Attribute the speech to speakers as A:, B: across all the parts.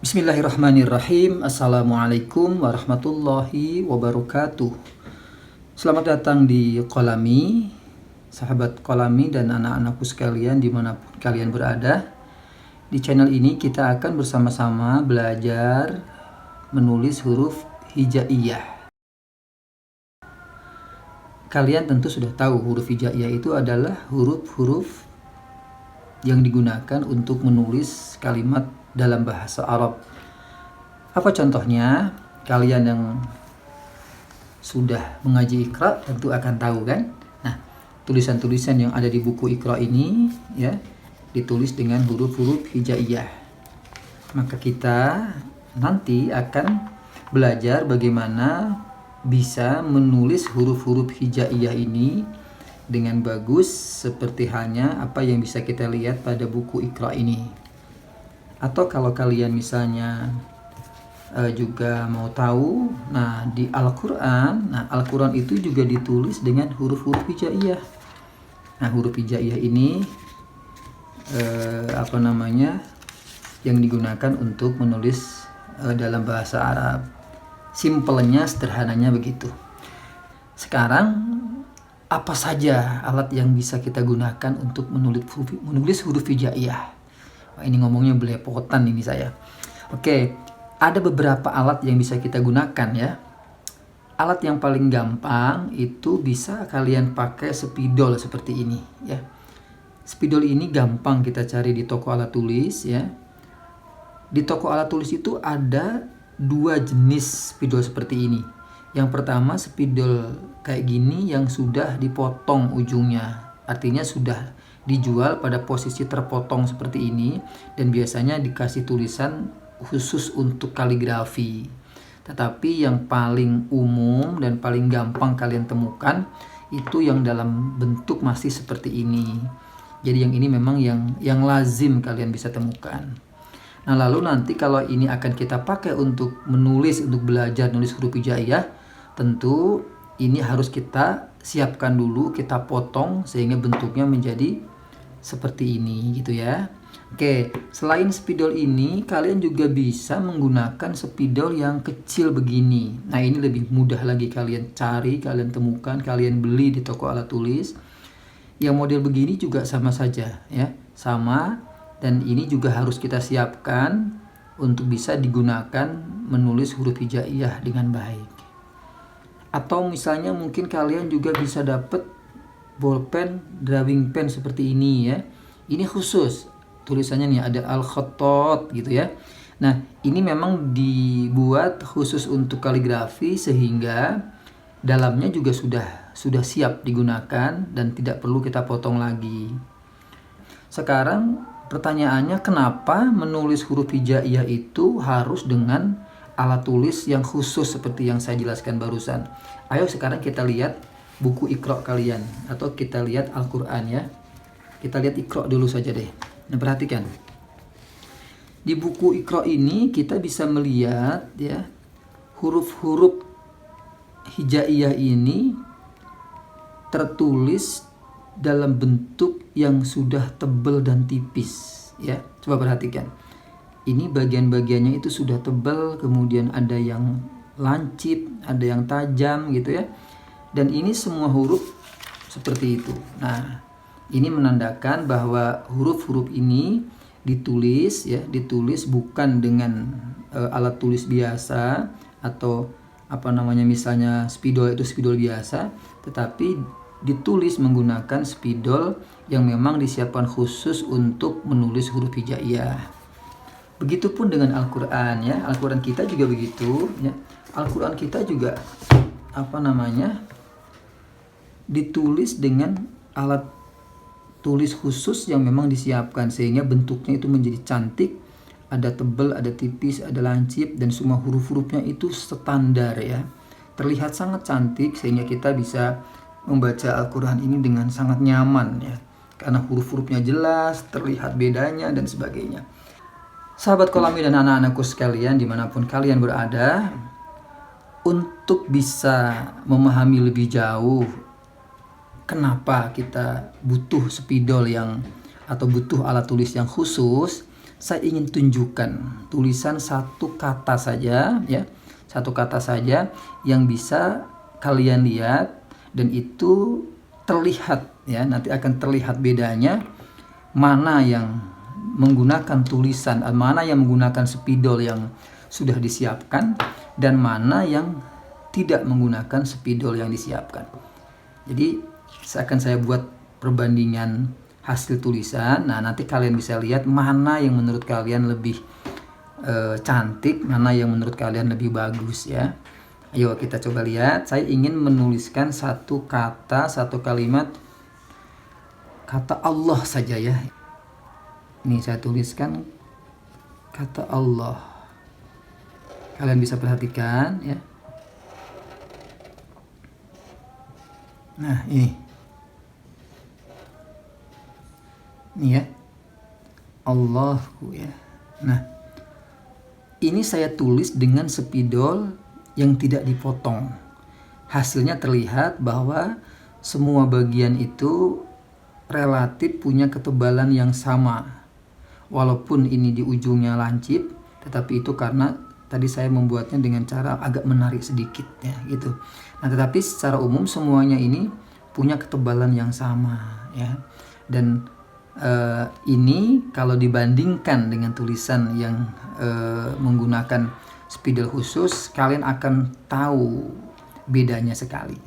A: Bismillahirrahmanirrahim. Assalamualaikum warahmatullahi wabarakatuh. Selamat datang di Qolami, sahabat Qolami dan anak-anakku sekalian dimanapun kalian berada. Di channel ini kita akan bersama-sama belajar menulis huruf hijaiyah. Kalian tentu sudah tahu huruf hijaiyah itu adalah huruf-huruf yang digunakan untuk menulis kalimat dalam bahasa Arab. Apa contohnya? Kalian yang sudah mengaji Iqra tentu akan tahu kan? Nah, tulisan-tulisan yang ada di buku Iqra ini ya ditulis dengan huruf-huruf hijaiyah. Maka kita nanti akan belajar bagaimana bisa menulis huruf-huruf hijaiyah ini dengan bagus seperti halnya apa yang bisa kita lihat pada buku Iqra ini. Atau kalau kalian misalnya juga mau tahu, nah di Al-Quran, Al-Quran itu juga ditulis dengan huruf-huruf hijaiyah. Nah, huruf hijaiyah ini yang digunakan untuk menulis dalam bahasa Arab. Simpelnya, sederhananya begitu. Sekarang apa saja alat yang bisa kita gunakan untuk menulis huruf hijaiyah? Wah, ini ngomongnya belepotan ini saya. Oke, ada beberapa alat yang bisa kita gunakan ya. Alat yang paling gampang itu bisa kalian pakai spidol seperti ini ya. Spidol ini gampang kita cari di toko alat tulis ya. Di toko alat tulis itu ada dua jenis spidol seperti ini. Yang pertama spidol kayak gini yang sudah dipotong ujungnya. Artinya sudah dijual pada posisi terpotong seperti ini dan biasanya dikasih tulisan khusus untuk kaligrafi. Tetapi yang paling umum dan paling gampang kalian temukan itu yang dalam bentuk masih seperti ini. Jadi yang ini memang yang lazim kalian bisa temukan. Nah, lalu nanti kalau ini akan kita pakai untuk menulis, untuk belajar nulis huruf hijaiyah, tentu ini harus kita siapkan dulu, kita potong sehingga bentuknya menjadi seperti ini gitu ya. Oke, selain spidol ini kalian juga bisa menggunakan spidol yang kecil begini. Nah, ini lebih mudah lagi kalian cari, kalian temukan, kalian beli di toko alat tulis. Yang model begini juga sama saja ya, sama, dan ini juga harus kita siapkan untuk bisa digunakan menulis huruf hijaiyah dengan baik. Atau misalnya mungkin kalian juga bisa dapat bolpen, drawing pen seperti ini ya. Ini khusus tulisannya nih ada al-khattat gitu ya. Nah, ini memang dibuat khusus untuk kaligrafi sehingga dalamnya juga sudah siap digunakan dan tidak perlu kita potong lagi. Sekarang pertanyaannya, kenapa menulis huruf hijaiyah itu harus dengan alat tulis yang khusus seperti yang saya jelaskan barusan? Ayo sekarang kita lihat buku Iqra kalian atau kita lihat Al-Quran ya. Kita lihat Iqra dulu saja deh. Nah, perhatikan. Di buku Iqra ini kita bisa melihat ya, huruf-huruf hijaiyah ini tertulis dalam bentuk yang sudah tebal dan tipis ya. Coba perhatikan. Ini bagian-bagiannya itu sudah tebal, kemudian ada yang lancip, ada yang tajam gitu ya. Dan ini semua huruf seperti itu. Nah, ini menandakan bahwa huruf-huruf ini ditulis ditulis bukan dengan alat tulis biasa atau misalnya spidol itu spidol biasa, tetapi ditulis menggunakan spidol yang memang disiapkan khusus untuk menulis huruf hijaiyah. Begitupun dengan Al-Quran ya. Al-Quran kita juga begitu ya. Al-Quran kita juga ditulis dengan alat tulis khusus yang memang disiapkan sehingga bentuknya itu menjadi cantik, ada tebal, ada tipis, ada lancip, dan semua huruf-hurufnya itu standar ya. Terlihat sangat cantik sehingga kita bisa membaca Al-Quran ini dengan sangat nyaman ya, karena huruf-hurufnya jelas, terlihat bedanya dan sebagainya. Sahabat Qolami dan anak-anakku sekalian dimanapun kalian berada, untuk bisa memahami lebih jauh kenapa kita butuh spidol atau butuh alat tulis yang khusus, saya ingin tunjukkan tulisan satu kata saja ya, satu kata saja yang bisa kalian lihat dan itu terlihat ya, nanti akan terlihat bedanya mana yang menggunakan tulisan, mana yang menggunakan spidol yang sudah disiapkan dan mana yang tidak menggunakan spidol yang disiapkan. Jadi akan saya buat perbandingan hasil tulisan. Nah, nanti kalian bisa lihat mana yang menurut kalian lebih cantik, mana yang menurut kalian lebih bagus ya. Ayo kita coba lihat. Saya ingin menuliskan satu kata, satu kalimat, kata Allah saja ya. Ini saya tuliskan kata Allah. Kalian bisa perhatikan ya. Nah, ini ya, Allahu ya. Nah, ini saya tulis dengan spidol yang tidak dipotong. Hasilnya terlihat bahwa semua bagian itu relatif punya ketebalan yang sama. Walaupun ini di ujungnya lancip, tetapi itu karena tadi saya membuatnya dengan cara agak menarik sedikit ya gitu. Nah, tetapi secara umum semuanya ini punya ketebalan yang sama ya. Dan ini kalau dibandingkan dengan tulisan yang menggunakan spidol khusus, kalian akan tahu bedanya sekali.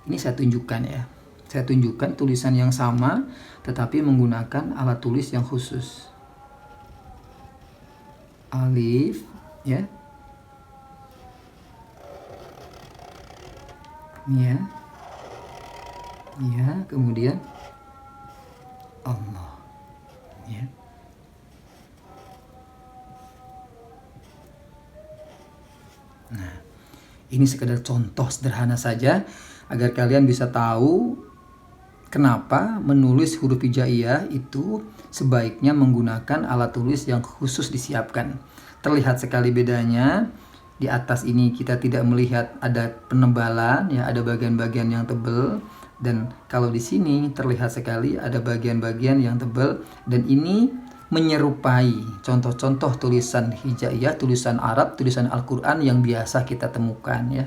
A: Ini saya tunjukkan ya. Saya tunjukkan tulisan yang sama tetapi menggunakan alat tulis yang khusus. Alif ya. Ya. Ya, kemudian Allah. Ya. Nah, ini sekedar contoh sederhana saja agar kalian bisa tahu kenapa menulis huruf hijaiyah itu sebaiknya menggunakan alat tulis yang khusus disiapkan. Terlihat sekali bedanya. Di atas ini kita tidak melihat ada penebalan ya, ada bagian-bagian yang tebal, dan kalau di sini terlihat sekali ada bagian-bagian yang tebal, dan ini menyerupai contoh-contoh tulisan hijaiyah, tulisan Arab, tulisan Al-Quran yang biasa kita temukan ya.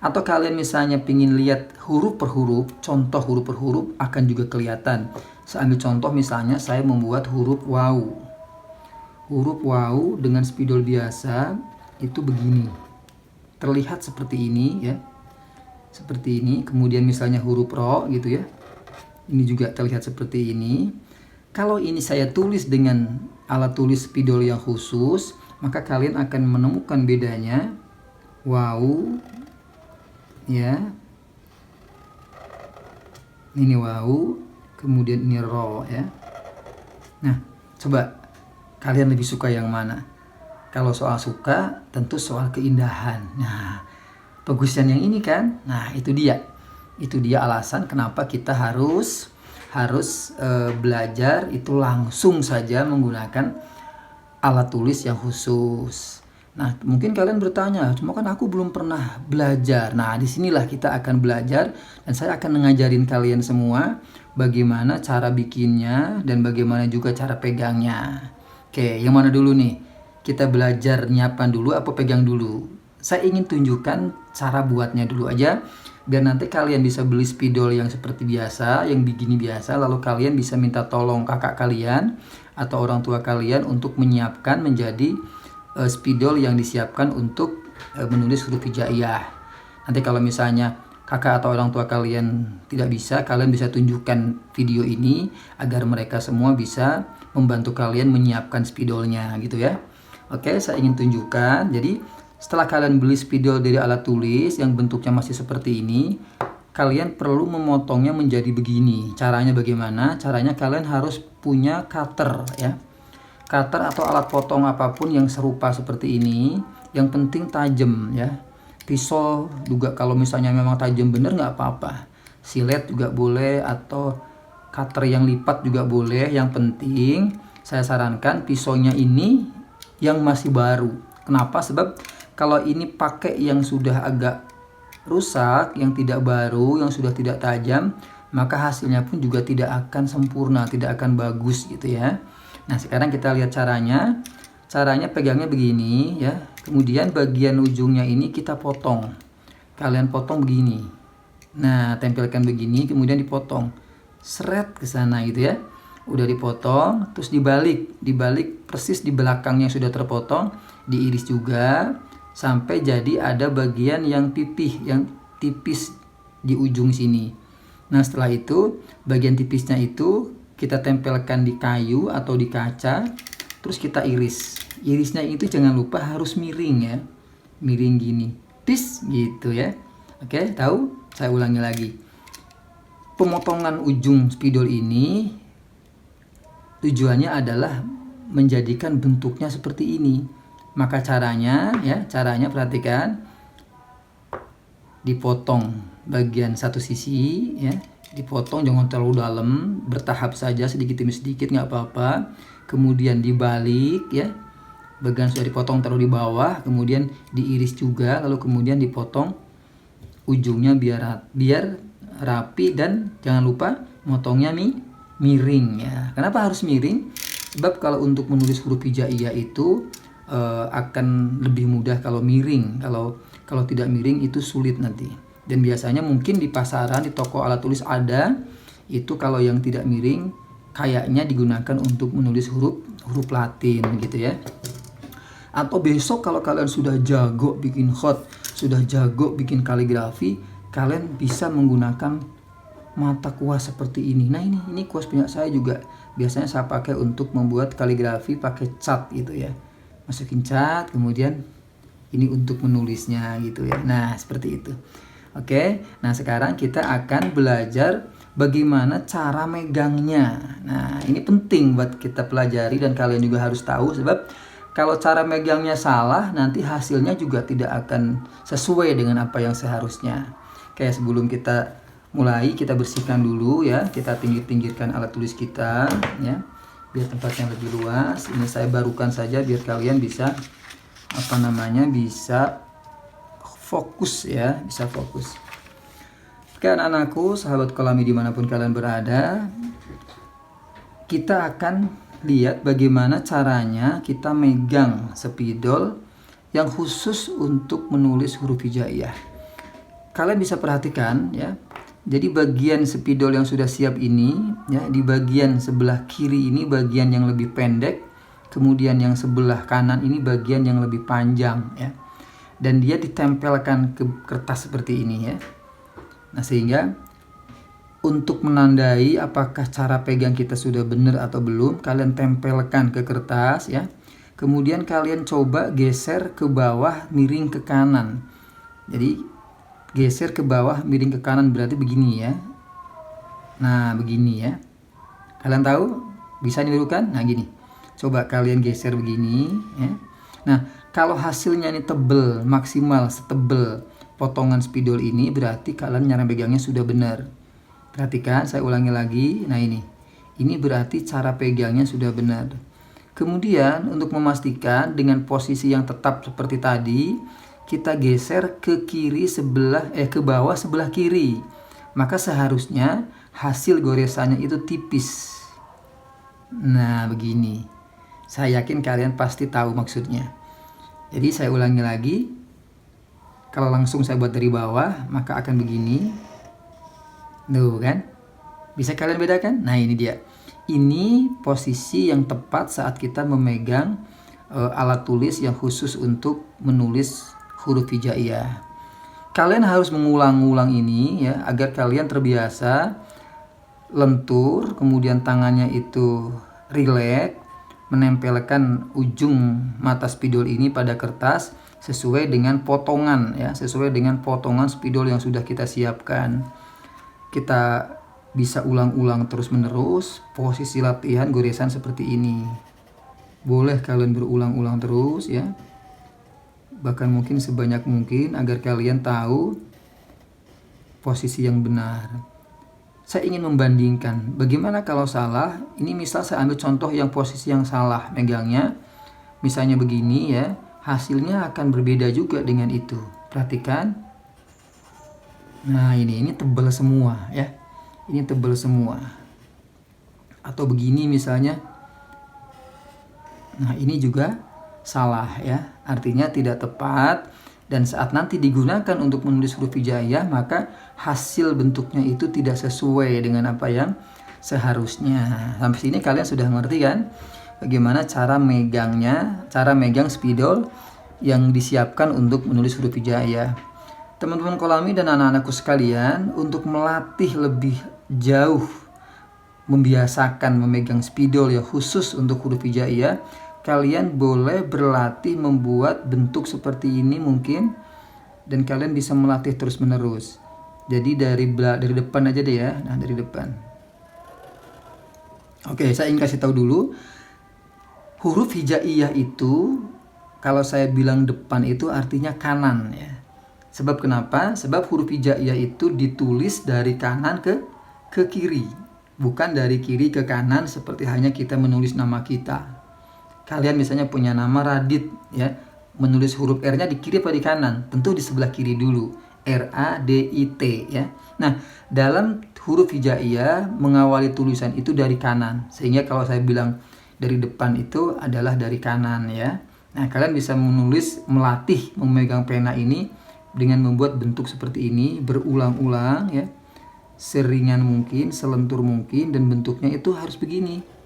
A: Atau kalian misalnya pingin lihat huruf per huruf, contoh huruf per huruf akan juga kelihatan. Saya ambil contoh misalnya saya membuat huruf waw. Huruf waw dengan spidol biasa itu begini. Terlihat seperti ini ya. Seperti ini. Kemudian misalnya huruf ro gitu ya. Ini juga terlihat seperti ini. Kalau ini saya tulis dengan alat tulis spidol yang khusus, maka kalian akan menemukan bedanya. Waw ya, ini waw, kemudian ini ro ya. Nah, coba kalian lebih suka yang mana? Kalau soal suka, tentu soal keindahan. Nah, bagusan yang ini kan? Nah, itu dia alasan kenapa kita harus belajar itu langsung saja menggunakan alat tulis yang khusus. Nah, mungkin kalian bertanya, cuma kan aku belum pernah belajar. Nah, disinilah kita akan belajar dan saya akan mengajarin kalian semua bagaimana cara bikinnya dan bagaimana juga cara pegangnya. Oke, yang mana dulu nih? Kita belajar nyiapkan dulu apa pegang dulu? Saya ingin tunjukkan cara buatnya dulu aja, biar nanti kalian bisa beli spidol yang seperti biasa, yang begini biasa, lalu kalian bisa minta tolong kakak kalian atau orang tua kalian untuk menyiapkan menjadi spidol yang disiapkan untuk menulis huruf hijaiyah. Nanti kalau misalnya kakak atau orang tua kalian tidak bisa, kalian bisa tunjukkan video ini agar mereka semua bisa membantu kalian menyiapkan spidolnya gitu ya. Oke, saya ingin tunjukkan. Jadi setelah kalian beli spidol dari alat tulis yang bentuknya masih seperti ini, kalian perlu memotongnya menjadi begini. Caranya bagaimana? Caranya kalian harus punya cutter ya. Cutter atau alat potong apapun yang serupa seperti ini. Yang penting tajam ya. Pisau juga kalau misalnya memang tajam bener nggak apa-apa. Silet juga boleh atau cutter yang lipat juga boleh. Yang penting saya sarankan pisaunya ini yang masih baru. Kenapa? Sebab kalau ini pakai yang sudah agak rusak, yang tidak baru, yang sudah tidak tajam, maka hasilnya pun juga tidak akan sempurna, tidak akan bagus gitu ya. Nah, sekarang kita lihat caranya. Caranya pegangnya begini ya. Kemudian bagian ujungnya ini kita potong. Kalian potong begini. Nah, tempelkan begini, kemudian dipotong. Seret ke sana gitu ya. Udah dipotong, terus dibalik persis di belakangnya sudah terpotong, diiris juga sampai jadi ada bagian yang pipih, yang tipis di ujung sini. Nah, setelah itu bagian tipisnya itu kita tempelkan di kayu atau di kaca, terus kita iris. Irisnya itu jangan lupa harus miring ya, miring gini, tis gitu ya. Oke, tahu? Saya ulangi lagi. Pemotongan ujung spidol ini tujuannya adalah menjadikan bentuknya seperti ini. Maka caranya perhatikan, dipotong bagian satu sisi ya, dipotong jangan terlalu dalam, bertahap saja, sedikit demi sedikit nggak apa-apa. Kemudian dibalik ya, bagian sudah dipotong taruh di bawah, kemudian diiris juga, lalu kemudian dipotong ujungnya biar rapi, dan jangan lupa motongnya miring ya. Kenapa harus miring? Sebab kalau untuk menulis huruf hijaiyah itu akan lebih mudah kalau miring. Kalau tidak miring itu sulit nanti. Dan biasanya mungkin di pasaran, di toko alat tulis ada itu, kalau yang tidak miring kayaknya digunakan untuk menulis huruf Latin gitu ya. Atau besok kalau kalian sudah jago bikin hot, sudah jago bikin kaligrafi, kalian bisa menggunakan mata kuas seperti ini. Nah, ini kuas punya saya juga. Biasanya saya pakai untuk membuat kaligrafi pakai cat gitu ya. Masukin cat, kemudian ini untuk menulisnya gitu ya. Nah, seperti itu. Oke, nah sekarang kita akan belajar bagaimana cara megangnya. Nah, ini penting buat kita pelajari dan kalian juga harus tahu, sebab kalau cara megangnya salah, nanti hasilnya juga tidak akan sesuai dengan apa yang seharusnya. Kayak sebelum kita mulai, kita bersihkan dulu ya. Kita pinggirkan alat tulis kita ya, biar tempatnya lebih luas. Ini saya barukan saja biar kalian bisa bisa fokus ya, bisa fokus. Oke anak-anakku, sahabat Kolami dimanapun kalian berada, kita akan lihat bagaimana caranya kita megang spidol yang khusus untuk menulis huruf hijaiyah. Kalian bisa perhatikan ya. Jadi bagian spidol yang sudah siap ini ya, di bagian sebelah kiri ini bagian yang lebih pendek, kemudian yang sebelah kanan ini bagian yang lebih panjang ya. Dan dia ditempelkan ke kertas seperti ini ya. Nah, sehingga untuk menandai apakah cara pegang kita sudah benar atau belum, kalian tempelkan ke kertas ya. Kemudian kalian coba geser ke bawah, miring ke kanan. Jadi geser ke bawah, miring ke kanan, berarti begini ya. Nah, begini ya. Kalian tahu? Bisa dinirukan? Nah, gini. Coba kalian geser begini ya. Nah, kalau hasilnya ini tebel, maksimal setebel potongan spidol ini, berarti kalian cara pegangnya sudah benar. Perhatikan, saya ulangi lagi. Nah, ini berarti cara pegangnya sudah benar. Kemudian untuk memastikan dengan posisi yang tetap seperti tadi, kita geser ke kiri ke bawah sebelah kiri. Maka seharusnya hasil goresannya itu tipis. Nah, begini. Saya yakin kalian pasti tahu maksudnya. Jadi saya ulangi lagi. Kalau langsung saya buat dari bawah, maka akan begini. Tuh kan? Bisa kalian bedakan? Nah, ini dia. Ini posisi yang tepat saat kita memegang alat tulis yang khusus untuk menulis huruf hijaiyah. Kalian harus mengulang-ulang ini ya, agar kalian terbiasa lentur, kemudian tangannya itu rileks, menempelkan ujung mata spidol ini pada kertas sesuai dengan potongan ya, sesuai dengan potongan spidol yang sudah kita siapkan. Kita bisa ulang-ulang terus-menerus posisi latihan goresan seperti ini. Boleh kalian berulang-ulang terus ya. Bahkan mungkin sebanyak mungkin agar kalian tahu posisi yang benar. Saya ingin membandingkan bagaimana kalau salah. Ini misal saya ambil contoh yang posisi yang salah megangnya. Misalnya begini ya, hasilnya akan berbeda juga dengan itu. Perhatikan. Nah, ini tebal semua ya. Ini tebal semua. Atau begini misalnya. Nah, ini juga salah ya, artinya tidak tepat. Dan saat nanti digunakan untuk menulis huruf hijaiyah, maka hasil bentuknya itu tidak sesuai dengan apa yang seharusnya. Sampai sini kalian sudah ngerti kan bagaimana cara megangnya, cara megang spidol yang disiapkan untuk menulis huruf hijaiyah. Teman-teman kolami dan anak-anakku sekalian, untuk melatih lebih jauh, membiasakan memegang spidol yang khusus untuk huruf hijaiyah, kalian boleh berlatih membuat bentuk seperti ini mungkin, dan kalian bisa melatih terus menerus. Jadi dari depan aja deh ya. Nah, dari depan. Oke, saya ingin kasih tahu dulu, huruf hijaiyah itu kalau saya bilang depan itu artinya kanan ya. Sebab kenapa? Sebab huruf hijaiyah itu ditulis dari kanan ke kiri, bukan dari kiri ke kanan seperti hanya kita menulis nama kita. Kalian misalnya punya nama Radit ya, menulis huruf R-nya di kiri apa di kanan? Tentu di sebelah kiri dulu, R-A-D-I-T ya. Nah, dalam huruf hijaiyah mengawali tulisan itu dari kanan, sehingga kalau saya bilang dari depan itu adalah dari kanan ya. Nah, kalian bisa melatih memegang pena ini dengan membuat bentuk seperti ini berulang-ulang ya, seringan mungkin, selentur mungkin, dan bentuknya itu harus begini.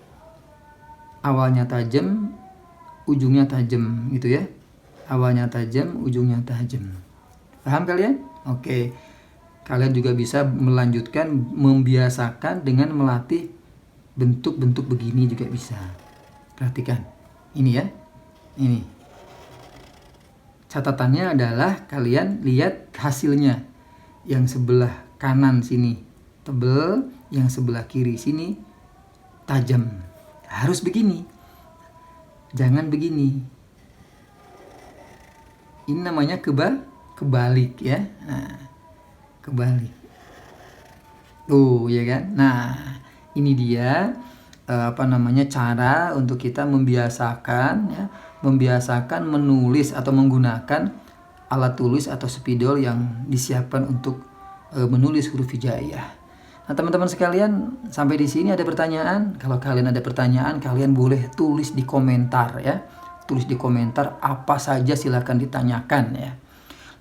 A: Awalnya tajam, ujungnya tajam gitu ya. Awalnya tajam, ujungnya tajam. Paham kalian? Oke. Kalian juga bisa melanjutkan, membiasakan dengan melatih bentuk-bentuk begini juga bisa. Perhatikan. Ini ya. Ini. Catatannya adalah kalian lihat hasilnya. Yang sebelah kanan sini tebal, yang sebelah kiri sini tajam. Harus begini, jangan begini. Ini namanya kebalik ya. Nah, kebalik. Ya kan. Nah, ini dia cara untuk kita membiasakan ya, membiasakan menulis atau menggunakan alat tulis atau spidol yang disiapkan untuk menulis huruf hijaiyah. Nah, teman-teman sekalian, sampai di sini ada pertanyaan? Kalau kalian ada pertanyaan, kalian boleh tulis di komentar ya. Tulis di komentar apa saja, silakan ditanyakan ya.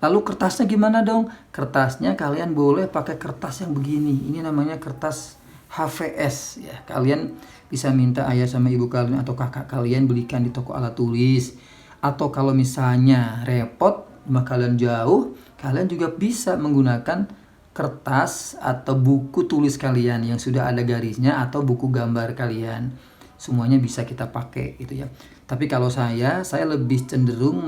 A: Lalu kertasnya gimana dong? Kertasnya kalian boleh pakai kertas yang begini. Ini namanya kertas HVS ya. Kalian bisa minta ayah sama ibu kalian atau kakak kalian belikan di toko alat tulis. Atau kalau misalnya repot, maka kalian jauh, kalian juga bisa menggunakan kertas atau buku tulis kalian yang sudah ada garisnya atau buku gambar kalian. Semuanya bisa kita pakai gitu ya. Tapi kalau saya lebih cenderung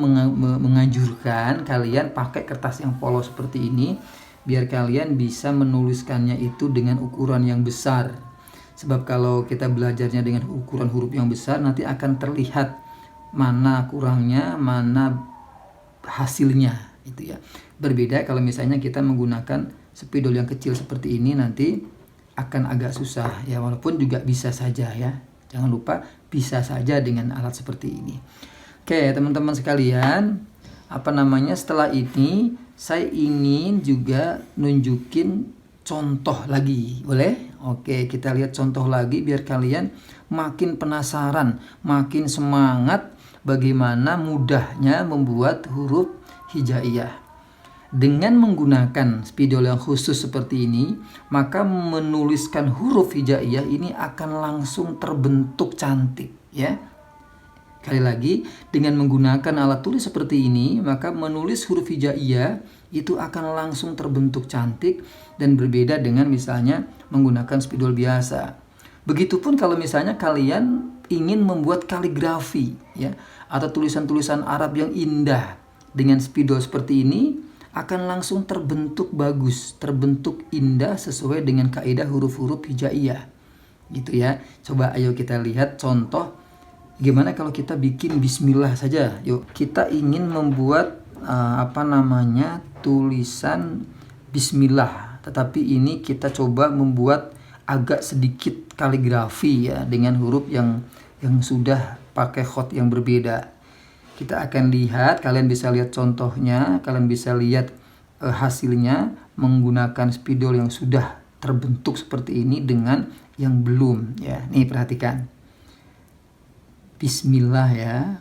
A: menganjurkan kalian pakai kertas yang polos seperti ini, biar kalian bisa menuliskannya itu dengan ukuran yang besar. Sebab kalau kita belajarnya dengan ukuran huruf yang besar, nanti akan terlihat mana kurangnya, mana hasilnya itu ya. Berbeda kalau misalnya kita menggunakan spidol yang kecil seperti ini, nanti akan agak susah ya, walaupun juga bisa saja ya. Jangan lupa bisa saja dengan alat seperti ini. Oke, teman-teman sekalian, setelah ini saya ingin juga nunjukin contoh lagi, boleh? Oke, kita lihat contoh lagi biar kalian makin penasaran, makin semangat bagaimana mudahnya membuat huruf hijaiyah. Dengan menggunakan spidol yang khusus seperti ini, maka menuliskan huruf hijaiyah ini akan langsung terbentuk cantik ya. Kali lagi, dengan menggunakan alat tulis seperti ini, maka menulis huruf hijaiyah itu akan langsung terbentuk cantik dan berbeda dengan misalnya menggunakan spidol biasa. Begitupun kalau misalnya kalian ingin membuat kaligrafi ya, atau tulisan-tulisan Arab yang indah, dengan spidol seperti ini akan langsung terbentuk bagus, terbentuk indah sesuai dengan kaidah huruf-huruf hijaiyah. Gitu ya. Coba ayo kita lihat contoh gimana kalau kita bikin bismillah saja. Yuk, kita ingin membuat tulisan bismillah, tetapi ini kita coba membuat agak sedikit kaligrafi ya, dengan huruf yang sudah pakai khot yang berbeda. Kita akan lihat, kalian bisa lihat contohnya, kalian bisa lihat hasilnya menggunakan spidol yang sudah terbentuk seperti ini dengan yang belum ya. Nih perhatikan. Bismillah ya.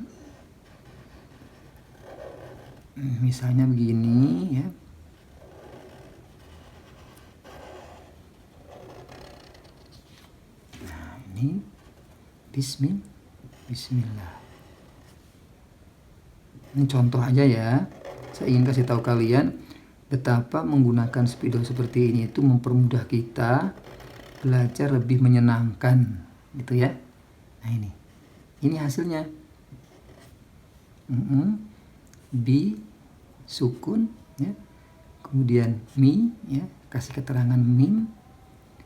A: Misalnya begini ya. Nah, ini Bismillah. Ini contoh aja ya. Saya ingin kasih tahu kalian betapa menggunakan spidol seperti ini itu mempermudah kita belajar lebih menyenangkan gitu ya. Nah ini hasilnya. Bi sukun ya, kemudian mi ya, kasih keterangan mim,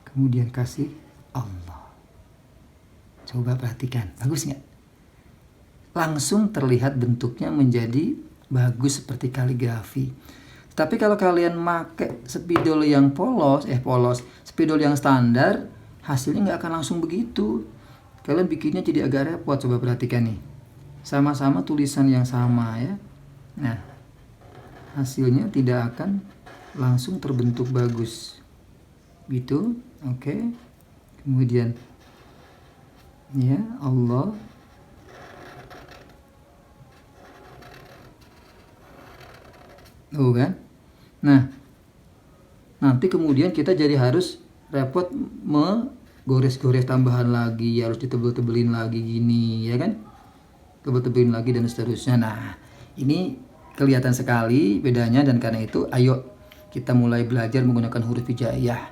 A: kemudian kasih Allah. Coba perhatikan, bagus nggak? Langsung terlihat bentuknya menjadi bagus seperti kaligrafi. Tapi kalau kalian pakai spidol yang spidol yang standar, hasilnya nggak akan langsung begitu. Kalian bikinnya jadi agak repot. Coba perhatikan nih, sama-sama tulisan yang sama ya. Nah, hasilnya tidak akan langsung terbentuk bagus gitu. Oke. Kemudian ya Allah, kan? Nah, nanti kemudian kita jadi harus repot menggores-gores tambahan lagi, harus ditebel-tebelin lagi gini ya kan, tebel-tebelin lagi dan seterusnya. Nah, ini kelihatan sekali bedanya, dan karena itu ayo kita mulai belajar menggunakan huruf hijaiyah.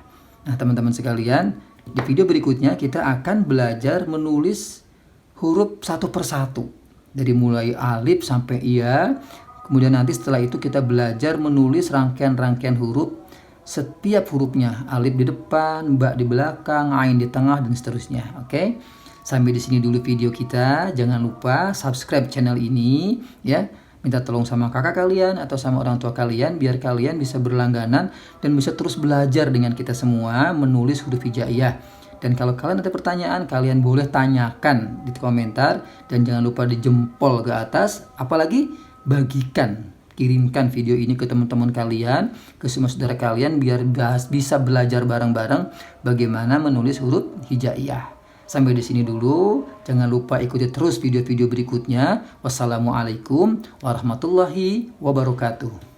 A: Nah teman-teman sekalian, di video berikutnya kita akan belajar menulis huruf satu persatu dari mulai alif sampai ya. Kemudian nanti setelah itu kita belajar menulis rangkaian-rangkaian huruf, setiap hurufnya, alif di depan, ba di belakang, ain di tengah dan seterusnya. Oke. Sampai di sini dulu video kita. Jangan lupa subscribe channel ini ya. Minta tolong sama kakak kalian atau sama orang tua kalian biar kalian bisa berlangganan dan bisa terus belajar dengan kita semua menulis huruf hijaiyah. Dan kalau kalian ada pertanyaan, kalian boleh tanyakan di komentar, dan jangan lupa di jempol ke atas. Apalagi bagikan, kirimkan video ini ke teman-teman kalian, ke semua saudara kalian biar bisa belajar bareng-bareng bagaimana menulis huruf hijaiyah. Sampai di sini dulu. Jangan lupa ikuti terus video-video berikutnya. Wassalamualaikum warahmatullahi wabarakatuh.